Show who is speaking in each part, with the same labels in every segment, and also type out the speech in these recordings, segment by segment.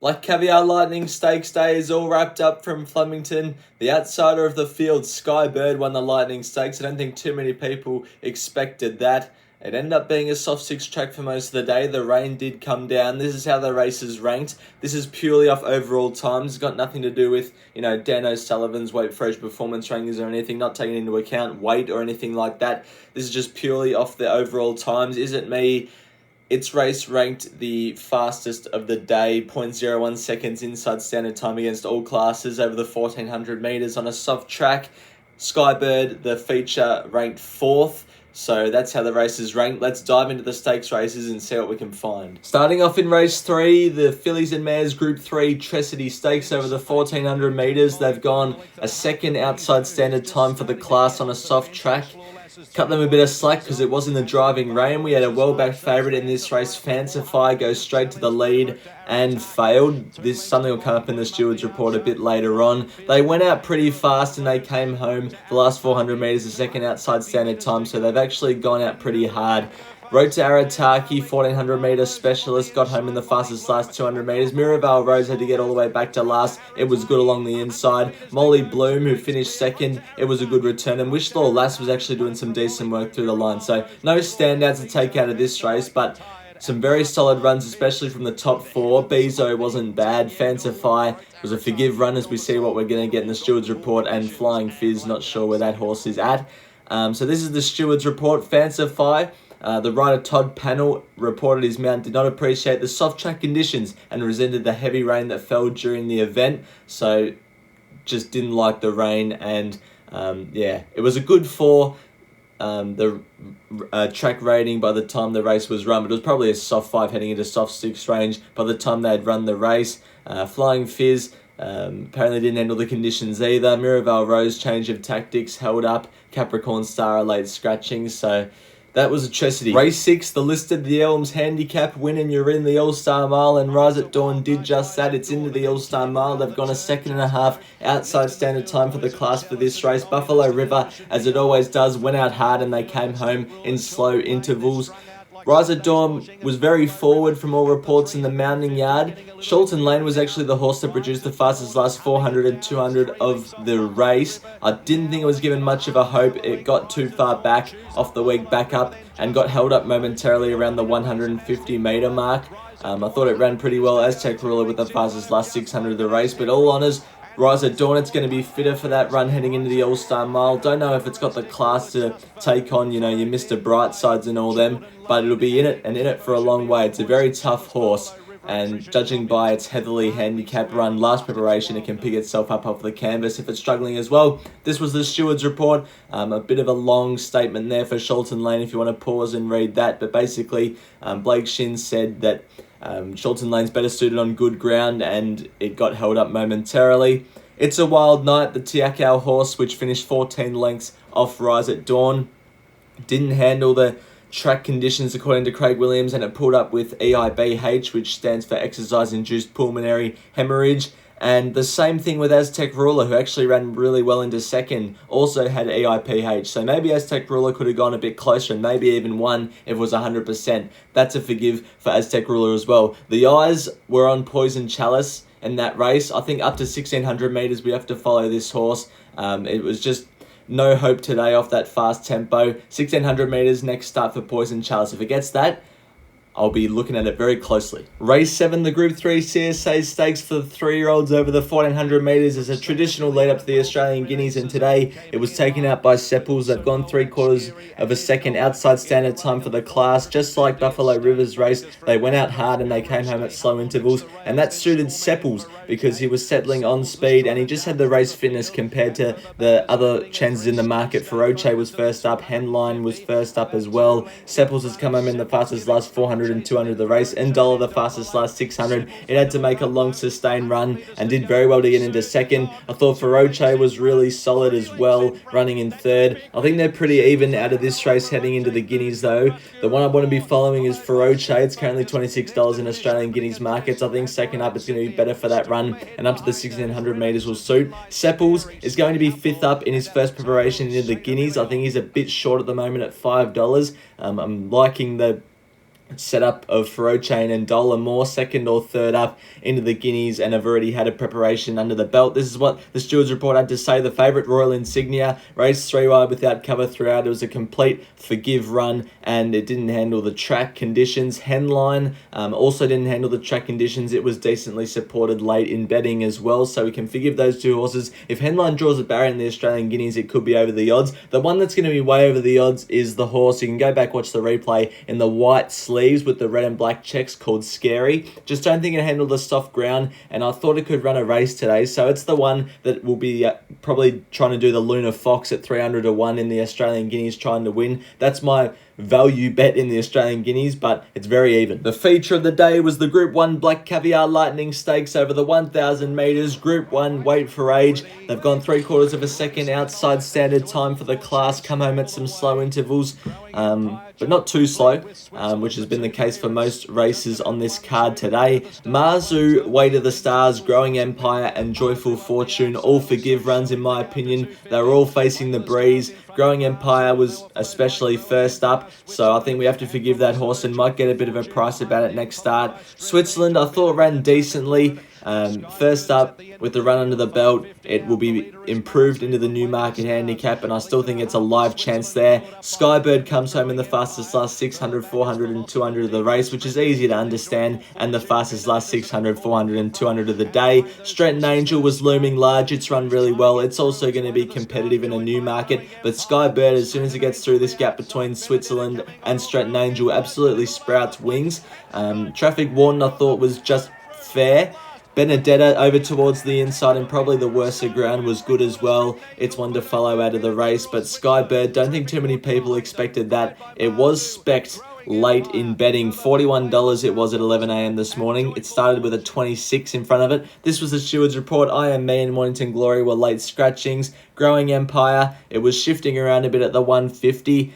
Speaker 1: Black Caviar Lightning Stakes Day is all wrapped up from Flemington. The outsider of the field, SKYBIRD, won the Lightning Stakes. I don't think too many people expected that. It ended up being a soft six track for most of the day. The rain did come down. This is how the race is ranked. This is purely off overall times. It's got nothing to do with, Dan O'Sullivan's Weight for Age performance rankings or anything, not taking into account weight or anything like that. This is just purely off the overall times. Is it me? Its race ranked the fastest of the day, 0.01 seconds inside standard time against all classes over the 1400 metres on a soft track. SKYBIRD, the feature, ranked 4th. So that's how the race is ranked. Let's dive into the stakes races and see what we can find. Starting off in race 3, the Fillies and Mares Group 3 Tressity Stakes over the 1400 metres. They've gone a second outside standard time for the class on a soft track. Cut them a bit of slack because it was in the driving rain. We had a well-backed favourite in this race, Fancify, go straight to the lead and failed. This something will come up in the stewards report a bit later on. They went out pretty fast and they came home the last 400 metres a second outside standard time, so they've actually gone out pretty hard. Road to Arataki, 1400 metre specialist, got home in the fastest last 200 metres. Miraval Rose had to get all the way back to last. It was good along the inside. Molly Bloom, who finished second, it was a good return. And Wishlaw Lass was actually doing some decent work through the line. So no standouts to take out of this race, but some very solid runs, especially from the top 4. Bezo wasn't bad. Fancify was a forgive run, as we see what we're going to get in the stewards report. And Flying Fizz, not sure where that horse is at. So this is the stewards report. Fancify. The rider Todd Panel reported his mount did not appreciate the soft track conditions and resented the heavy rain that fell during the event. So just didn't like the rain, and it was a good 4. The track rating by the time the race was run, but it was probably a soft 5 heading into soft 6 range by the time they had run the race. Flying Fizz apparently didn't handle the conditions either. Miraval Rose, change of tactics, held up. Capricorn Star, a late scratching, so that was a Tressity. Race 6, the listed the Elms handicap win, and you're in the All-Star Mile, and Rise at Dawn did just that. It's into the All-Star Mile. They've gone a second and a half outside standard time for the class for this race. Buffalo River, as it always does, went out hard and they came home in slow intervals. Rise at Dawn was very forward from all reports in the mounting yard. Shulton Lane was actually the horse that produced the fastest last 400 and 200 of the race. I didn't think it was given much of a hope. It got too far back off the week back up and got held up momentarily around the 150 metre mark. I thought it ran pretty well. Aztec Ruler with the fastest last 600 of the race, but all honours, Rise at Dawn, it's going to be fitter for that run heading into the All-Star Mile. Don't know if it's got the class to take on, your Mr. Brightsides and all them, but it'll be in it and in it for a long way. It's a very tough horse, and judging by its heavily handicapped run last preparation, it can pick itself up off the canvas if it's struggling as well. This was the stewards report. A bit of a long statement there for Shulton Lane if you want to pause and read that, but basically Blake Shin said that Shulton Lane's better suited on good ground and it got held up momentarily. It's a Wild Night, the Tiakau horse, which finished 14 lengths off Rise at Dawn, didn't handle the track conditions according to Craig Williams, and it pulled up with EIBH, which stands for exercise-induced pulmonary hemorrhage. And the same thing with Aztec Ruler, who actually ran really well into second, also had EIPH. So maybe Aztec Ruler could have gone a bit closer and maybe even won if it was 100%. That's a forgive for Aztec Ruler as well. The eyes were on Poison Chalice in that race. I think up to 1600 metres we have to follow this horse. It was just no hope today off that fast tempo. 1600 metres next start for Poison Chalice. If it gets that, I'll be looking at it very closely. Race 7, the Group 3 CSA Stakes for the 3-year-olds over the 1400 metres is a traditional lead up to the Australian Guineas, and today it was taken out by Sepples. They've gone 3/4 of a second outside standard time for the class. Just like Buffalo River's race, they went out hard and they came home at slow intervals, and that suited Sepples because he was settling on speed and he just had the race fitness compared to the other chances in the market. Feroce was first up, Henline was first up as well. Sepples has come home in the fastest last 400 and 200 of the race, and Dollar the fastest last 600. It had to make a long sustained run and did very well to get into second. I thought Feroce was really solid as well, running in third. I think they're pretty even out of this race heading into the Guineas though. The one I want to be following is Feroce. It's currently $26 in Australian Guineas markets. I think second up it's going to be better for that run, and up to the 1600 metres will suit. Sepples is going to be fifth up in his first preparation into the Guineas. I think he's a bit short at the moment at $5. I'm liking the setup of Ferochain and Dollar second or third up into the Guineas, and have already had a preparation under the belt. This is what the Stewards Report had to say. The favourite, Royal Insignia, raced 3 wide without cover throughout. It was a complete forgive run, and it didn't handle the track conditions. Henline also didn't handle the track conditions. It was decently supported late in betting as well, so we can forgive those 2 horses. If Henline draws a barrier in the Australian Guineas, it could be over the odds. The one that's going to be way over the odds is the horse. You can go back, watch the replay, in the white sleeves with the red and black checks, called Scary. Just don't think it handled the soft ground, and I thought it could run a race today, so it's the one that will be probably trying to do the Luna Fox at 300 to 1 in the Australian Guineas, trying to win. That's my value bet in the Australian Guineas, but it's very even. The feature of the day was the Group 1 Black Caviar Lightning Stakes over the 1,000 metres. Group 1 weight for age. They've gone 3/4 of a second outside standard time for the class. Come home at some slow intervals, but not too slow, which has been the case for most races on this card today. Marzu, Weight of the Stars, Growing Empire, and Joyful Fortune all forgive runs in my opinion. They were all facing the breeze. Growing Empire was especially first up, so I think we have to forgive that horse and might get a bit of a price about it next start. Switzerland, I thought, ran decently. First up with the run under the belt, it will be improved into the Newmarket handicap, and I still think it's a live chance there. SKYBIRD comes home in the fastest last 600, 400 and 200 of the race, which is easy to understand, and the fastest last 600, 400 and 200 of the day. Stretton Angel was looming large. It's run really well. It's also going to be competitive in a Newmarket, but SKYBIRD, as soon as it gets through this gap between Switzerland and Stretton Angel, absolutely sprouts wings. Traffic Warden, I thought, was just fair. Benedetta over towards the inside, and probably the worst of ground, was good as well. It's one to follow out of the race, but SKYBIRD, don't think too many people expected that. It was spec'd late in betting. $41 it was at 11 a.m. this morning. It started with a 26 in front of it. This was the Stewards Report. I Am Me and Mornington Glory were late scratchings. Growing Empire, it was shifting around a bit at the 150.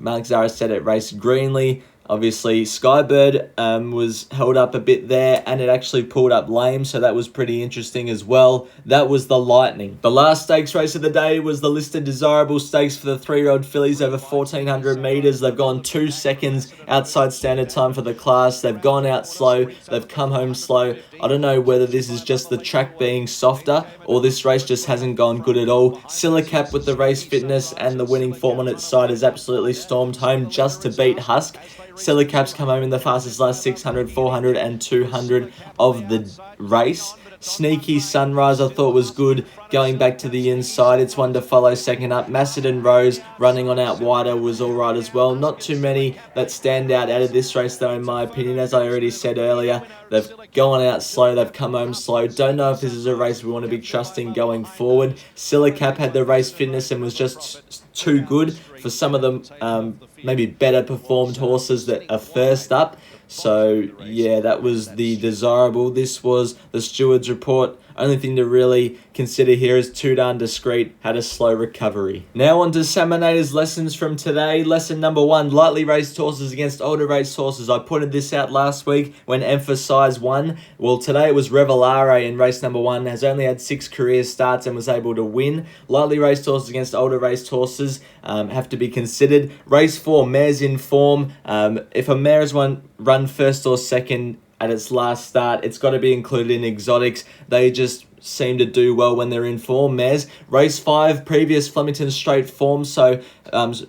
Speaker 1: Mark Zara said it raced greenly. Obviously, SKYBIRD was held up a bit there, and it actually pulled up lame, so that was pretty interesting as well. That was the Lightning. The last stakes race of the day was the listed desirable stakes for the 3-year-old fillies over 1,400 metres. They've gone 2 seconds outside standard time for the class. They've gone out slow. They've come home slow. I don't know whether this is just the track being softer or this race just hasn't gone good at all. Silicap, with the race fitness and the winning form on its side, has absolutely stormed home just to beat Husk. Silicap's come home in the fastest last 600, 400 and 200 of the race. Sneaky Sunrise, I thought, was good, going back to the inside. It's one to follow second up. Macedon Rose running on out wider was alright as well. Not too many that stand out of this race though, in my opinion. As I already said earlier, they've gone out slow, they've come home slow. Don't know if this is a race we want to be trusting going forward. Silicap had the race fitness and was just too good for some of the maybe better performed horses that are first up. So yeah, that was the desirable. This was the Stewards Report. Only thing to really consider here is Too Darn Discreet had a slow recovery. Now on to Salmonator's lessons from today. Lesson number 1, lightly raced horses against older raced horses. I pointed this out last week when Emphasize won. Well, today it was Revelare in race number 1, has only had 6 career starts and was able to win. Lightly raced horses against older raced horses have to be considered. Race 4, mares in form. If a mare has run first or second at its last start, it's got to be included in exotics. They just seem to do well when they're in form, mares. Race 5, previous Flemington Straight form, so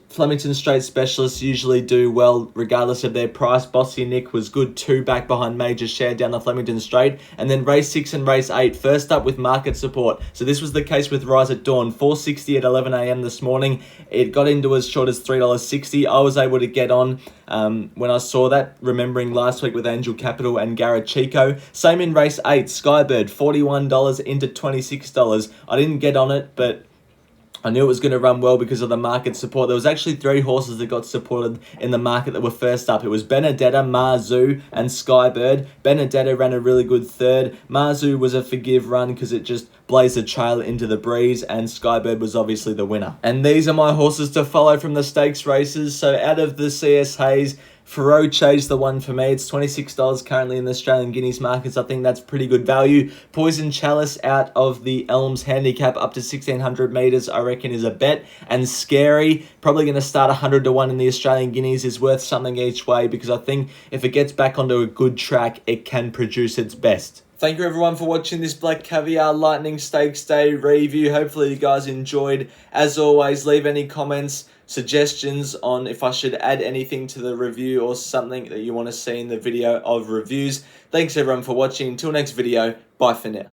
Speaker 1: Flemington Straight specialists usually do well regardless of their price. Bossy Nick was good 2 back behind Major Share down the Flemington Straight. And then race 6 and race 8, first up with market support. So this was the case with Rise at Dawn, $4.60 at 11 a.m. this morning. It got into as short as $3.60. I was able to get on when I saw that, remembering last week with Angel Capital and Garrett Chico. Same in race 8, SKYBIRD, $41 into $26. I didn't get on it, but I knew it was going to run well because of the market support. There was actually 3 horses that got supported in the market that were first up. It was Benedetta, Marzu, and SKYBIRD. Benedetta ran a really good third. Marzu was a forgive run because it just blazed a trail into the breeze, and SKYBIRD was obviously the winner. And these are my horses to follow from the stakes races. So out of the CS Hayes, Feroce's the one for me. It's $26 currently in the Australian Guineas markets. I think that's pretty good value. Poison Chalice out of the Elms handicap up to 1,600 meters, I reckon is a bet. And Scary, probably going to start 100 to 1 in the Australian Guineas, is worth something each way, because I think if it gets back onto a good track, it can produce its best. Thank you everyone for watching this Black Caviar Lightning Stakes Day review. Hopefully you guys enjoyed. As always, leave any comments, suggestions on if I should add anything to the review or something that you want to see in the video of reviews. Thanks everyone for watching. Until next video, bye for now.